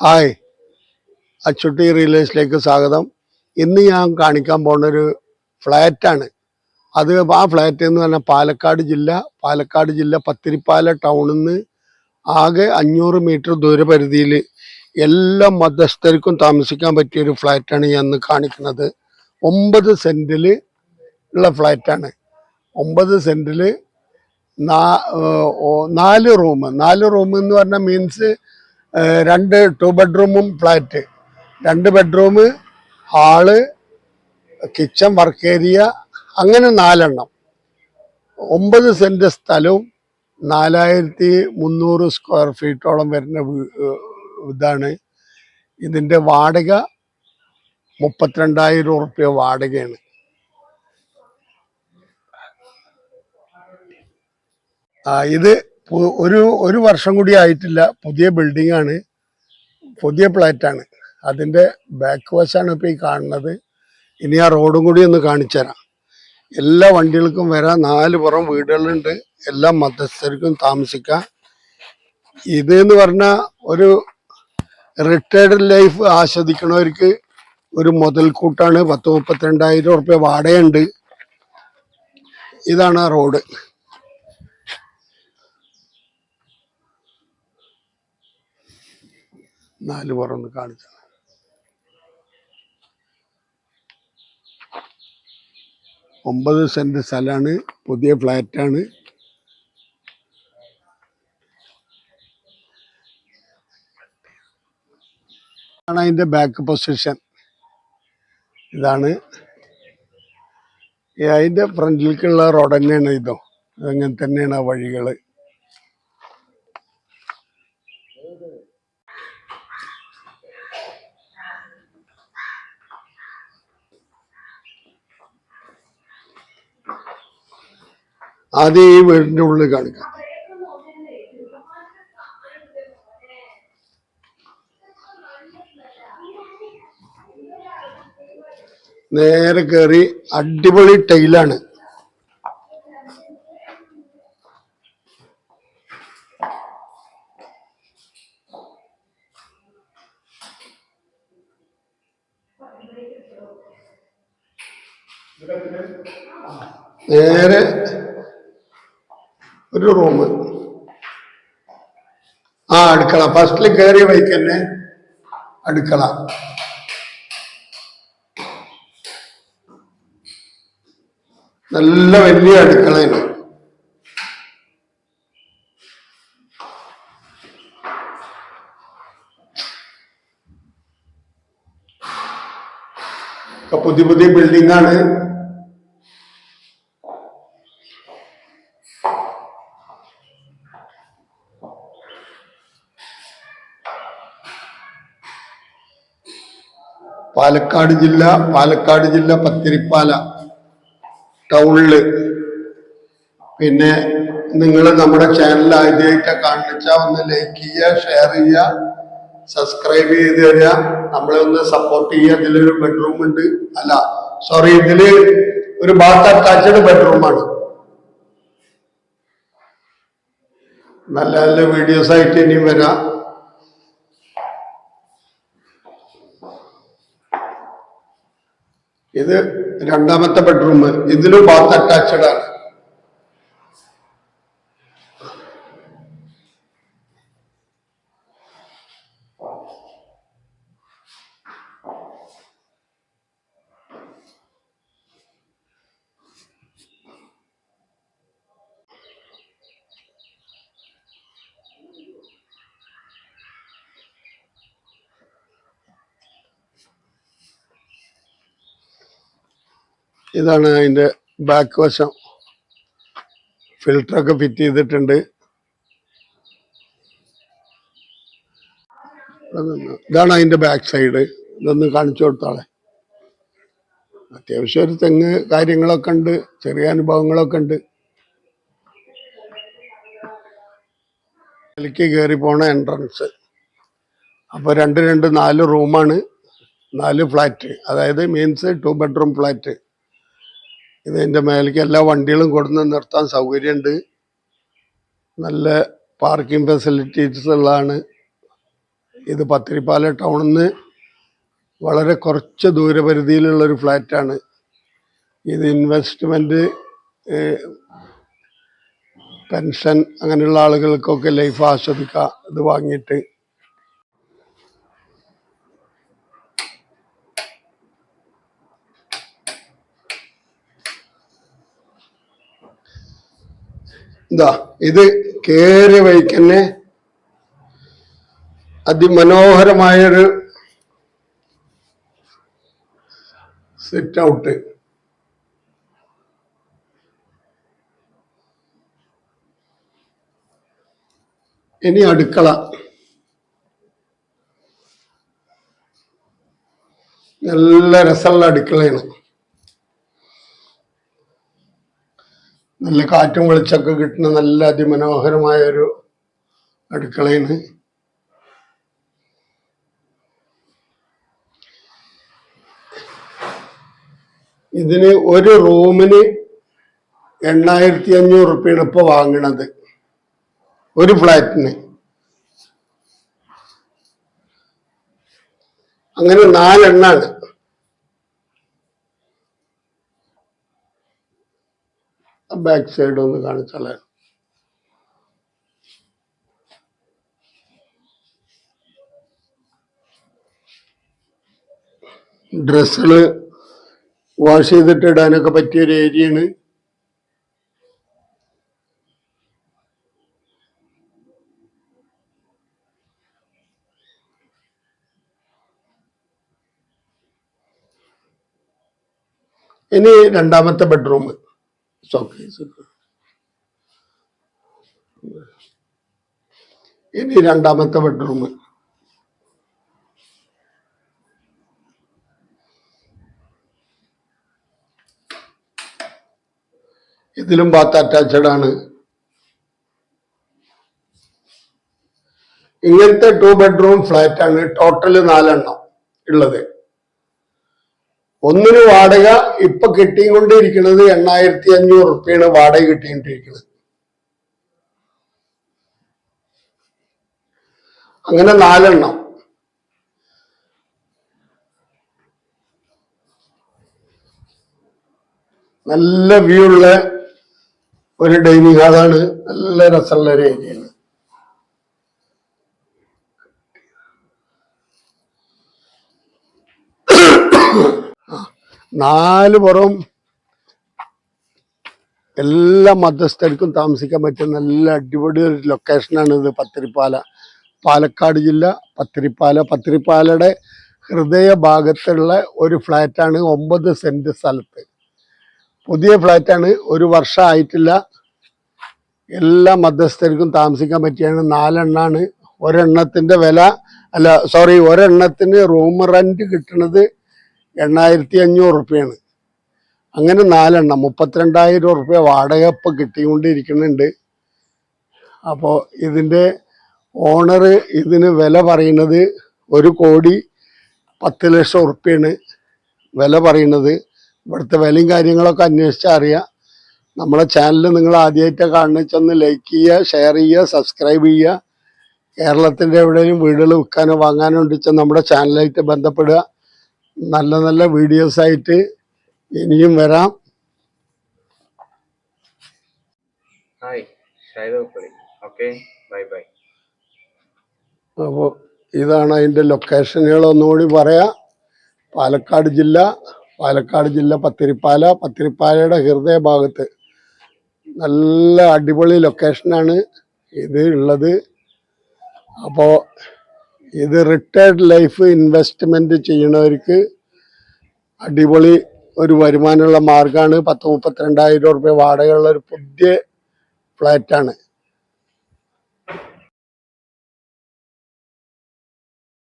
Hi, Achutty റിയലേഴ്സിലേക്ക് സ്വാഗതം. ഇന്ന് ഞാൻ കാണിക്കാൻ പോകുന്ന ഒരു ഫ്ലാറ്റാണ്. ആ ഫ്ലാറ്റ് എന്ന് പറഞ്ഞാൽ പാലക്കാട് ജില്ല പത്തിരിപ്പാല ടൗണിൽ നിന്ന് ആകെ 500 മീറ്റർ ദൂരപരിധിയിൽ എല്ലാ മതസ്ഥർക്കും താമസിക്കാൻ പറ്റിയൊരു ഫ്ലാറ്റാണ് ഞാൻ ഇന്ന് കാണിക്കുന്നത്. 9 സെന്റിൽ ഉള്ള ഫ്ലാറ്റാണ്. 9 സെന്റിൽ 4 റൂം എന്ന് പറഞ്ഞാൽ മീൻസ് 2 2 ബെഡ്റൂമും flat, 2 bedroom, hall, kitchen, work area, അങ്ങനെ 4 എണ്ണം. 9 സെന്റ് സ്ഥലവും 4300 സ്ക്വയർ ഫീറ്റോളം വരുന്ന ഇതാണ്. ഇതിന്റെ വാടക 32,000 റുപ്യ വാടകയാണ്. ഇത് ഒരു വർഷം കൂടി ആയിട്ടില്ല. പുതിയ ബിൽഡിംഗ് ആണ്, പുതിയ ഫ്ലാറ്റാണ്. അതിൻ്റെ ബാക്ക് വശമാണ് ഇപ്പോൾ ഈ കാണുന്നത്. ഇനി ആ റോഡും കൂടി ഒന്ന് കാണിച്ചു തരാം. എല്ലാ വണ്ടികൾക്കും വരാം. 4 പുറം വീടുകളുണ്ട്. എല്ലാ മതസ്ഥർക്കും താമസിക്കാം. ഇത് എന്ന് പറഞ്ഞാൽ ഒരു റിട്ടയർഡ് ലൈഫ് ആസ്വദിക്കുന്നവർക്ക് ഒരു മുതൽക്കൂട്ടാണ്. 32,000 റുപ്യ വാടകയുണ്ട്. ഇതാണ് ആ റോഡ്. നാല് പുറം കാണിച്ചു. ഒമ്പത് സെന്റ് സ്ഥലമാണ്, പുതിയ ഫ്ലാറ്റാണ്. അതിന്റെ ബാക്ക് പൊസിഷൻ ഇതാണ്. അതിന്റെ ഫ്രണ്ടിലേക്കുള്ള റോഡ് തന്നെയാണ് ഇതോ. അങ്ങനെ തന്നെയാണ് ആ വഴികള്. ആദ്യം ഈ വീടിന്റെ ഉള്ളിൽ കാണിക്കാം. നേരെ കയറി അടിപൊളി ടൈലാണ്. നേരെ ഒരു റൂം, അടുക്കള. ഫസ്റ്റിൽ കയറിയ വഴിക്ക് തന്നെ അടുക്കള. നല്ല വലിയ അടുക്കളയാണ്. പുതിയ ബിൽഡിംഗ് ആണ്. പാലക്കാട് ജില്ല പത്തിരിപ്പാല ടൗണില്. പിന്നെ നിങ്ങൾ നമ്മുടെ ചാനൽ ആദ്യമായിട്ട് കാണിച്ചാൽ ഒന്ന് ലൈക്ക് ചെയ്യുക, ഷെയർ ചെയ്യുക, സബ്സ്ക്രൈബ് ചെയ്ത് തരിക, നമ്മളെ ഒന്ന് സപ്പോർട്ട് ചെയ്യുക. ഇതിലൊരു ബെഡ്റൂം ഉണ്ട്, ഇതില് ഒരു ബാത്ത് അറ്റാച്ച്ഡ് ബെഡ്റൂമാണ്. നല്ല നല്ല വീഡിയോസ് ആയിട്ട് ഇനിയും വരാം. ഇത് രണ്ടാമത്തെ ബെഡ്റൂം. ഇതിലും ബാത്ത് അറ്റാച്ച്ഡ് ആണ്. ഇതാണ് അതിന്റെ ബാക്ക് വശം. ഫിൽറ്ററൊക്കെ ഫിറ്റ് ചെയ്തിട്ടുണ്ട്. ഇതാണ് അതിന്റെ ബാക്ക് സൈഡ്. ഇതൊന്ന് കാണിച്ചു കൊടുത്താളെ. അത്യാവശ്യം ഒരു തെങ്ങ് കാര്യങ്ങളൊക്കെ ഉണ്ട്, ചെറിയ അനുഭവങ്ങളൊക്കെ ഉണ്ട്. അതിലേക്ക് കയറി പോണ എൻട്രൻസ്. അപ്പൊ 4 റൂമാണ്, 4 ഫ്ലാറ്റ്. അതായത് മീൻസ് 2 ബെഡ്റൂം ഫ്ലാറ്റ്. ഇതിന്റെ മേലേക്ക് എല്ലാ വണ്ടികളും കൊടുന്ന് നിർത്താൻ സൗകര്യമുണ്ട്. നല്ല പാർക്കിംഗ് ഫെസിലിറ്റീസ് ഉള്ളതാണ് ഇത് പത്തിരിപ്പാല ടൗണിൽ നിന്ന് വളരെ കുറച്ച് ദൂരപരിധിയിലുള്ളൊരു ഫ്ലാറ്റാണ്. ഇത് ഇൻവെസ്റ്റ്മെൻറ്റ്, പെൻഷൻ അങ്ങനെയുള്ള ആളുകൾക്കൊക്കെ ലൈഫ് ആസ്വദിക്കാം ഇത് വാങ്ങിയിട്ട്. ഇതാ ഇത് കേറിയ വഴിക്കന്നെ അതിമനോഹരമായൊരു സിറ്റ് ഔട്ട്. ഇനി അടുക്കള. നല്ല രസമുള്ള അടുക്കളയാണ്. നല്ല കാറ്റും വെളിച്ചൊക്കെ കിട്ടുന്ന നല്ല അതിമനോഹരമായ ഒരു അടുക്കളയാണ്. ഇതിന് ഒരു റൂമിന് 8500 റുപ്യാണ് ഇപ്പൊ വാങ്ങണത് ഒരു ഫ്ലാറ്റിന്. അങ്ങനെ 4 എണ്ണാണ്. ബാക്ക് സൈഡ് ഒന്ന് കാണിച്ചാലേ. ഡ്രസ്സുകള് വാഷ് ചെയ്തിട്ട് ഇടാനൊക്കെ പറ്റിയൊരു ഏരിയയാണ്. ഇനി രണ്ടാമത്തെ ബെഡ്റൂം. ഇനി രണ്ടാമത്തെ ബെഡ്റൂം. ഇതിലും ബാത്ത് അറ്റാച്ച്ഡ് ആണ്. ഇങ്ങനത്തെ 2 ബെഡ്റൂം ഫ്ലാറ്റ് ആണ് ടോട്ടല് 4 എണ്ണം ഉള്ളത്. ഒന്നിന് വാടക ഇപ്പൊ കിട്ടിക്കൊണ്ടിരിക്കുന്നത് 8500 റുപ്യാണ് വാടക കിട്ടിക്കൊണ്ടിരിക്കുന്നത്. അങ്ങനെ 4 എണ്ണം. നല്ല വ്യൂ ഉള്ള ഒരു ഡൈനിങ് ഹാളാണ്. നല്ല രസമുള്ള ഒരു ഏരിയയാണ്. 4 പുറം എല്ലാ മധ്യസ്ഥർക്കും താമസിക്കാൻ പറ്റിയ നല്ല അടിപൊളി ഒരു ലൊക്കേഷനാണ് ഇത്. പത്തിരിപ്പാല, പാലക്കാട് ജില്ല പത്തിരിപ്പാലയുടെ ഹൃദയഭാഗത്തുള്ള ഒരു ഫ്ലാറ്റാണ്. 9 സെന്റ് സ്ഥലത്ത് പുതിയ ഫ്ലാറ്റാണ്. 1 വർഷം ആയിട്ടില്ല. എല്ലാ മധ്യസ്ഥർക്കും താമസിക്കാൻ പറ്റിയാണ്. 4 എണ്ണാണ്. ഒരെണ്ണത്തിന്റെ വില ഒരെണ്ണത്തിന് റൂം റെന്റ് കിട്ടുന്നത് 8500 റുപ്യാണ്. അങ്ങനെ 4 എണ്ണം 32,000 റുപ്യ വാടക ഇപ്പൊ കിട്ടിക്കൊണ്ടിരിക്കുന്നുണ്ട്. അപ്പോൾ ഇതിന്റെ ഓണർ ഇതിന് വില പറയുന്നത് 1,10,00,000 റുപ്യാണ് വില പറയുന്നത്. ഇവിടുത്തെ വിലയും കാര്യങ്ങളൊക്കെ അന്വേഷിച്ചാൽ അറിയാം. നമ്മളെ ചാനൽ നിങ്ങൾ ആദ്യമായിട്ട് കാണുന്ന ലൈക്ക് ചെയ്യുക, ഷെയർ ചെയ്യുക, സബ്സ്ക്രൈബ് ചെയ്യുക. കേരളത്തിൻ്റെ എവിടെയും വീടുകൾ വിൽക്കാനോ വാങ്ങാനോ ഉണ്ടെച്ചാൽ നമ്മുടെ ചാനലായിട്ട് ബന്ധപ്പെടുക. നല്ല നല്ല വീഡിയോസ് ആയിട്ട് ഇനിയും വരാം. അപ്പോൾ ഇതാണ് അതിൻ്റെ ലൊക്കേഷനുകൾ. ഒന്നുകൂടി പറയാം. പാലക്കാട് ജില്ല പത്തിരിപ്പാലയുടെ ഹൃദയഭാഗത്ത് നല്ല അടിപൊളി ലൊക്കേഷനാണ് ഇത് ഉള്ളത്. അപ്പോൾ ഇത് റിട്ടയർഡ് ലൈഫ് ഇൻവെസ്റ്റ്മെൻറ്റ് ചെയ്യണവർക്ക് അടിപൊളി ഒരു വരുമാനമുള്ള മാർഗ്ഗമാണ്. 32,000 റുപ്യ വാടകയുള്ള ഒരു പുതിയ ഫ്ലാറ്റാണ്.